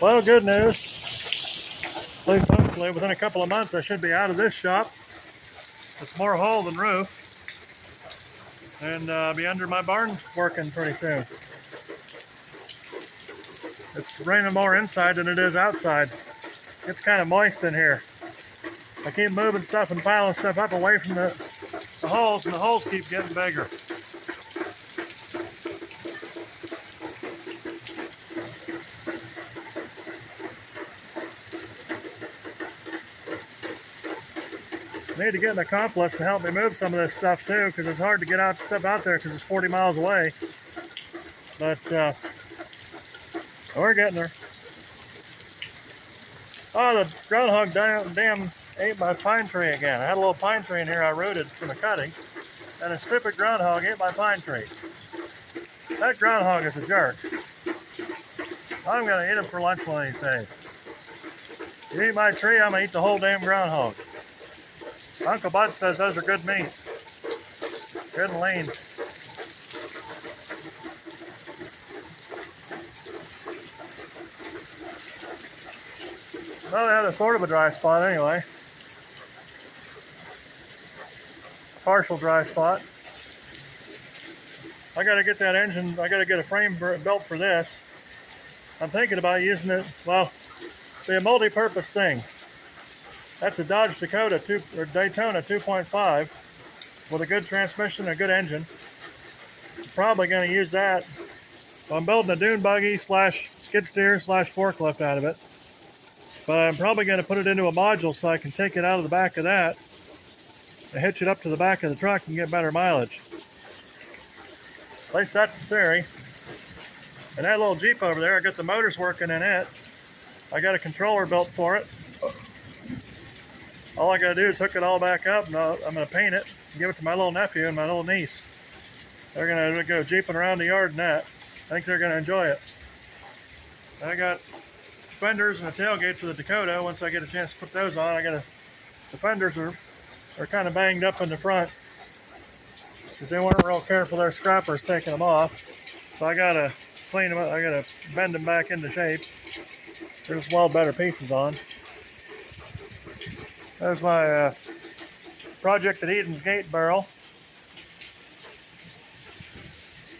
Well, good news. At least hopefully within a couple of months I should be out of this shop. It's more hull than roof. And be under my barn working pretty soon. It's raining more inside than it is outside. It's kind of moist in here. I keep moving stuff and piling stuff up away from the holes, and the holes keep getting bigger. I need to get an accomplice to help me move some of this stuff too, because it's hard to get stuff out there because it's 40 miles away. But we're getting there. Oh, the groundhog damn ate my pine tree again. I had a little pine tree in here I rooted from a cutting, and a stupid groundhog ate my pine tree. That groundhog is a jerk. I'm going to eat him for lunch one of these days. You eat my tree, I'm going to eat the whole damn groundhog. Uncle Bud says those are good meats. Good and lean. Well, they had a sort of a dry spot anyway. Partial dry spot. I got to get that engine, I got to get a frame built for this. I'm thinking about using it, well, be a multi-purpose thing. That's a Dodge Dakota Daytona 2.5 with a good transmission and a good engine. I'm probably going to use that. I'm building a dune buggy slash skid steer slash forklift out of it. But I'm probably going to put it into a module so I can take it out of the back of that and hitch it up to the back of the truck and get better mileage. At least that's the theory. And that little Jeep over there, I got the motors working in it. I got a controller built for it. All I got to do is hook it all back up, and I'm going to paint it and give it to my little nephew and my little niece. They're going to go jeeping around the yard in that. I think they're going to enjoy it. I got fenders and a tailgate for the Dakota. Once I get a chance to put those on, the fenders are kind of banged up in the front because they weren't real careful. Their scrappers taking them off. So I got to clean them up. I got to bend them back into shape. There's weld better pieces on. There's my Project at Eden's gate barrel.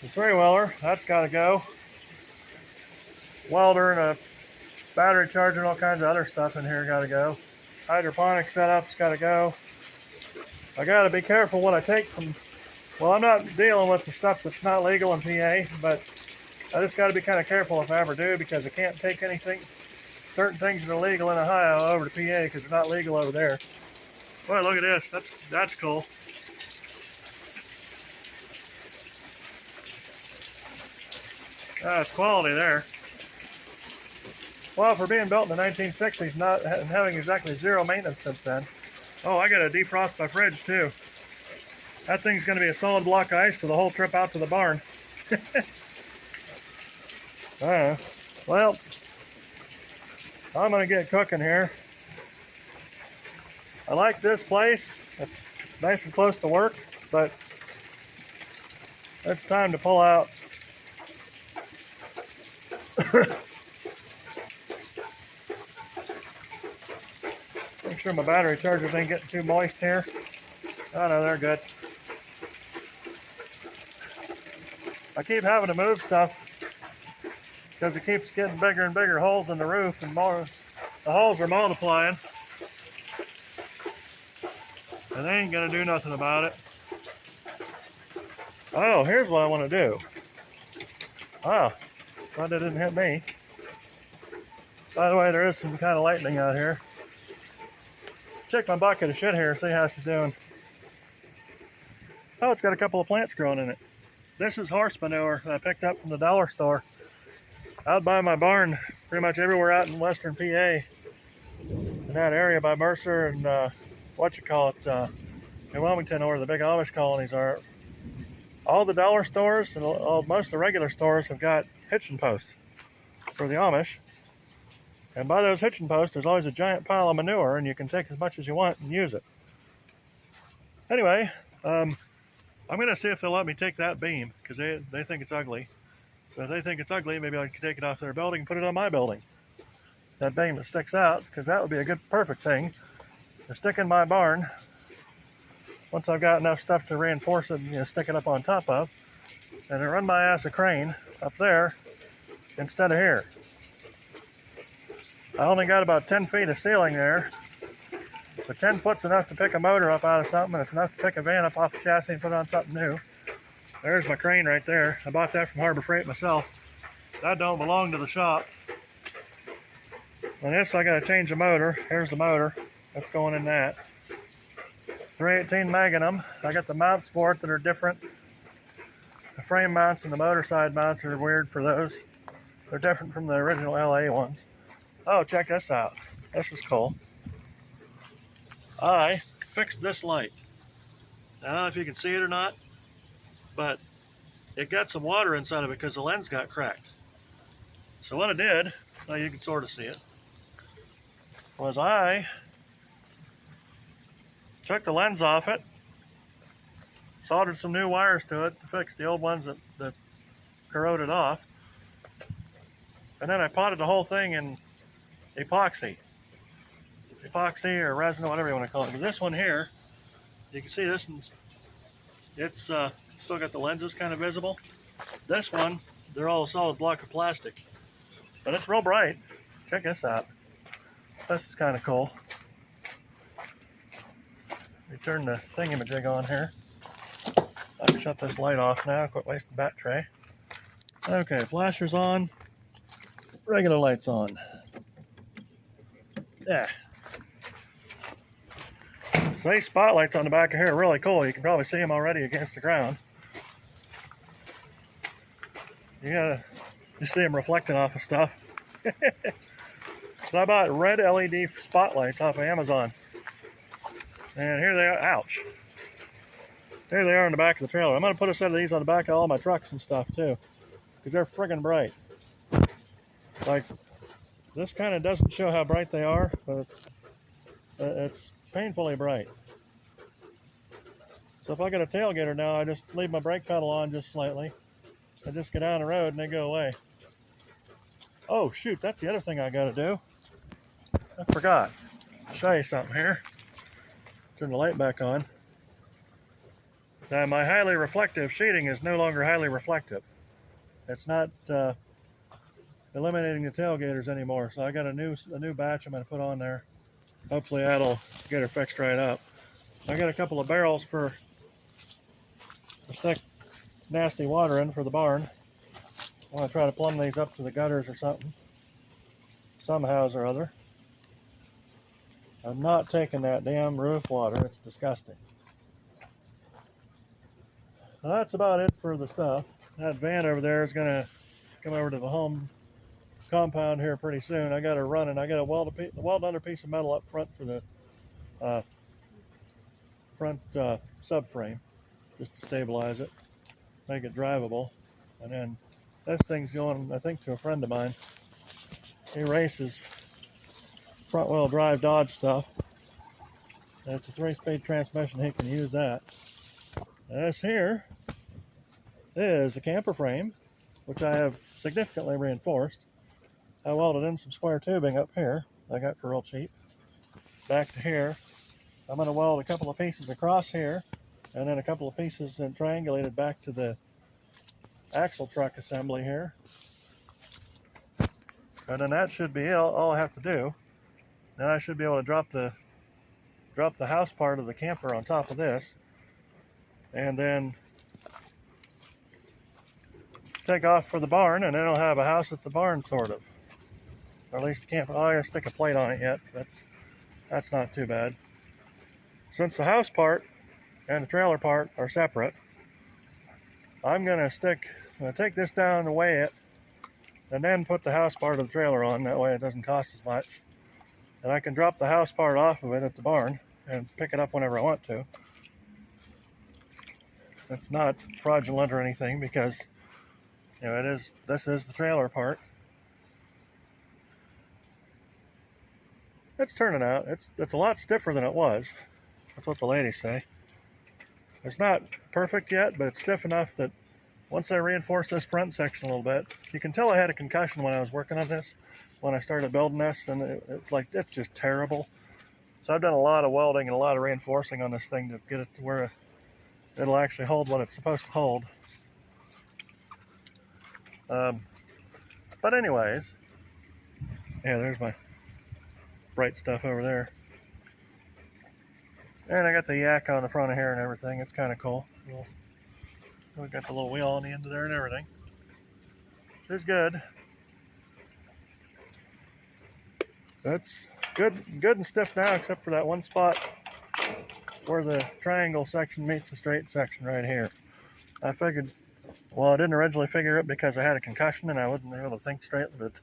The three-wheeler, that's got to go. Welder and a battery charger and all kinds of other stuff in here got to go. Hydroponic setup's got to go. I got to be careful what I take from. Well, I'm not dealing with the stuff that's not legal in PA, but I just got to be kind of careful if I ever do, because I can't take anything. Certain things that are legal in Ohio over to PA because they're not legal over there. Boy, look at this. That's cool. That's quality there. Well, for being built in the 1960s, not having exactly zero maintenance since then. Oh, I got to defrost my fridge too. That thing's going to be a solid block of ice for the whole trip out to the barn. Well, I'm going to get cooking here. I like this place. It's nice and close to work, but it's time to pull out. Make sure my battery chargers ain't getting too moist here. Oh no, they're good. I keep having to move stuff because it keeps getting bigger and bigger holes in the roof, and more the holes are multiplying. And they ain't gonna do nothing about it. Oh, here's what I want to do. Oh, glad that didn't hit me. By the way, there is some kind of lightning out here. Check my bucket of shit here, see how she's doing. Oh, it's got a couple of plants growing in it. This is horse manure that I picked up from the dollar store out by my barn, pretty much everywhere out in western PA, in that area by Mercer and in Wilmington, where the big Amish colonies are. All the dollar stores and most of the regular stores have got hitching posts for the Amish. And by those hitching posts, there's always a giant pile of manure, and you can take as much as you want and use it. Anyway, I'm going to see if they'll let me take that beam, because they think it's ugly. So if they think it's ugly, maybe I can take it off their building and put it on my building. that beam that sticks out, because that would be a good, perfect thing to stick in my barn. Once I've got enough stuff to reinforce it, stick it up on top of, and then run my ass a crane up there instead of here. I only got about 10 feet of ceiling there, but 10 foot's enough to pick a motor up out of something, and it's enough to pick a van up off the chassis and put it on something new. There's my crane right there. I bought that from Harbor Freight myself. That don't belong to the shop. And this, I gotta change the motor. Here's the motor. That's going in that. 318 Magnum. I got the mounts for it that are different. The frame mounts and the motor side mounts are weird for those. They're different from the original LA ones. Oh, check this out. This is cool. I fixed this light. I don't know if you can see it or not, but it got some water inside of it because the lens got cracked. So what I did, now you can sort of see it, was I took the lens off it, soldered some new wires to it to fix the old ones that corroded off, and then I potted the whole thing in epoxy or resin, or whatever you want to call it. But this one here, you can see this one's, it's still got the lenses kind of visible. This one, they're all a solid block of plastic, but it's real bright. Check this out. This is kind of cool. Let me turn the thingamajig on here. I can shut this light off now, quit wasting bat tray. Okay, flasher's on, regular lights on. Yeah. So these spotlights on the back of here are really cool. You can probably see them already against the ground. You see them reflecting off of stuff. So I bought red LED spotlights off of Amazon. And here they are. Ouch. Here they are in the back of the trailer. I'm going to put a set of these on the back of all my trucks and stuff too, because they're friggin' bright. Like, this kind of doesn't show how bright they are, but it's painfully bright. So if I get a tailgater now, I just leave my brake pedal on just slightly. I just get down the road and they go away. Oh shoot, that's the other thing I gotta do. I forgot. I'll show you something here. Turn the light back on. Now my highly reflective sheeting is no longer highly reflective. It's not eliminating the tailgaters anymore. So I got a new batch I'm going to put on there. Hopefully that'll get her fixed right up. I got a couple of barrels to stick nasty water in for the barn. I want to try to plumb these up to the gutters or something. Somehow or other. I'm not taking that damn roof water. It's disgusting. Well, that's about it for the stuff. That van over there is going to come over to the home compound here pretty soon. I got her running. I got to weld another piece of metal up front for the front subframe, just to stabilize it, make it drivable. And then this thing's going, I think, to a friend of mine. He races front-wheel drive Dodge stuff. And it's a 3-speed transmission. He can use that. And this here is a camper frame, which I have significantly reinforced. I welded in some square tubing up here I got for real cheap. Back to here. I'm going to weld a couple of pieces across here, and then a couple of pieces and triangulated back to the axle truck assembly here. And then that should be it. All I have to do. Then I should be able to drop the house part of the camper on top of this, and then take off for the barn, and then I'll have a house at the barn, sort of. Or at least a camper. Oh, I gotta stick a plate on it yet. That's not too bad. Since the house part and the trailer part are separate, I'm gonna take this down and weigh it, and then put the house part of the trailer on. That way it doesn't cost as much. And I can drop the house part off of it at the barn and pick it up whenever I want to. It's not fraudulent or anything, because this is the trailer part. It's turning out. It's a lot stiffer than it was. That's what the ladies say. It's not perfect yet, but it's stiff enough that once I reinforce this front section a little bit, you can tell I had a concussion when I was working on this, when I started building this, and it's just terrible. So I've done a lot of welding and a lot of reinforcing on this thing to get it to where it'll actually hold what it's supposed to hold. But anyways, yeah, there's my bright stuff over there. And I got the yak on the front of here and everything. It's kind of cool. We got the little wheel on the end of there and everything. It's good. That's good and stiff now, except for that one spot where the triangle section meets the straight section right here. I figured, well, I didn't originally figure it because I had a concussion and I wasn't able to think straight, but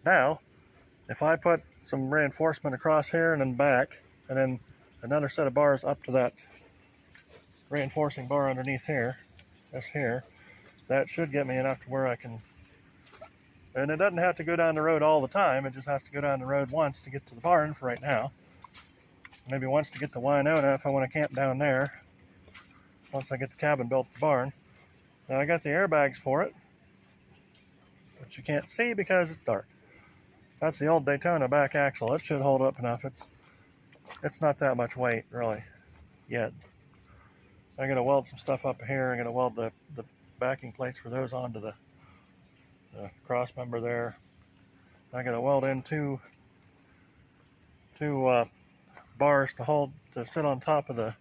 now, if I put some reinforcement across here and then back, and then another set of bars up to that reinforcing bar underneath here, this here, that should get me enough to where I can, and it doesn't have to go down the road all the time, it just has to go down the road once to get to the barn for right now. Maybe once to get to Winona if I want to camp down there, once I get the cabin built at the barn. Now I got the airbags for it, which you can't see because it's dark. That's the old Daytona back axle. It should hold up enough. It's not that much weight really yet. I'm gonna weld some stuff up here. I'm gonna weld the backing plates for those onto the cross member there. I'm gonna weld in two bars to sit on top of the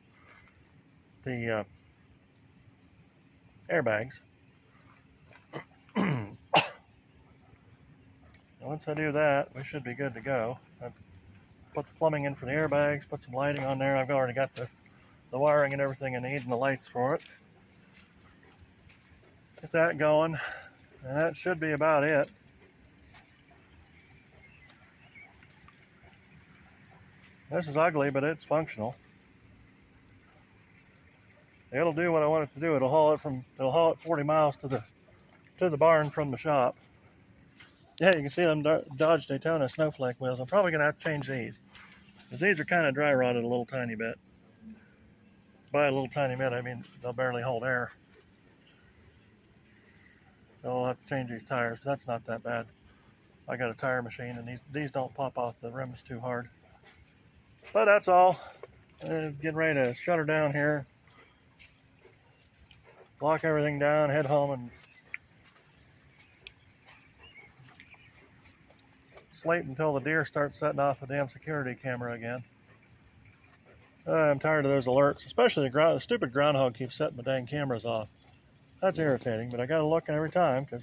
airbags. Once I do that, we should be good to go. I put the plumbing in for the airbags, put some lighting on there. I've already got the wiring and everything I need and the lights for it. Get that going, and that should be about it. This is ugly, but it's functional. It'll do what I want it to do. It'll haul it 40 miles to the barn from the shop. Yeah, you can see them Dodge Daytona snowflake wheels. I'm probably gonna have to change these, because these are kind of dry rotted a little tiny bit. By a little tiny bit, I mean they'll barely hold air. So I'll have to change these tires. That's not that bad. I got a tire machine, and these don't pop off the rims too hard. But that's all. Getting ready to shut her down here. Lock everything down, head home, and sleep until the deer start setting off a damn security camera again. I'm tired of those alerts, especially the stupid groundhog keeps setting the dang cameras off. That's irritating, but I gotta look every time, because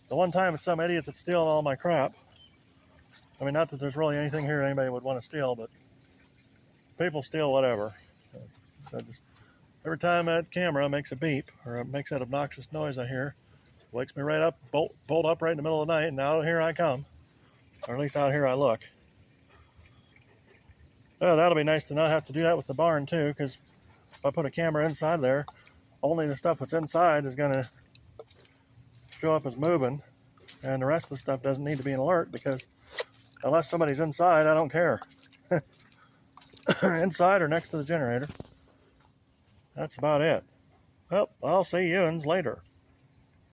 the one time it's some idiot that's stealing all my crap. I mean, not that there's really anything here anybody would want to steal, but people steal whatever. So just every time that camera makes a beep or it makes that obnoxious noise I hear, wakes me right up, bolt up right in the middle of the night, and out here I come. Or at least out here I look. Oh, that'll be nice to not have to do that with the barn too, because if I put a camera inside there, only the stuff that's inside is going to show up as moving, and the rest of the stuff doesn't need to be an alert, because unless somebody's inside, I don't care. Inside or next to the generator. That's about it. Well, I'll see you later.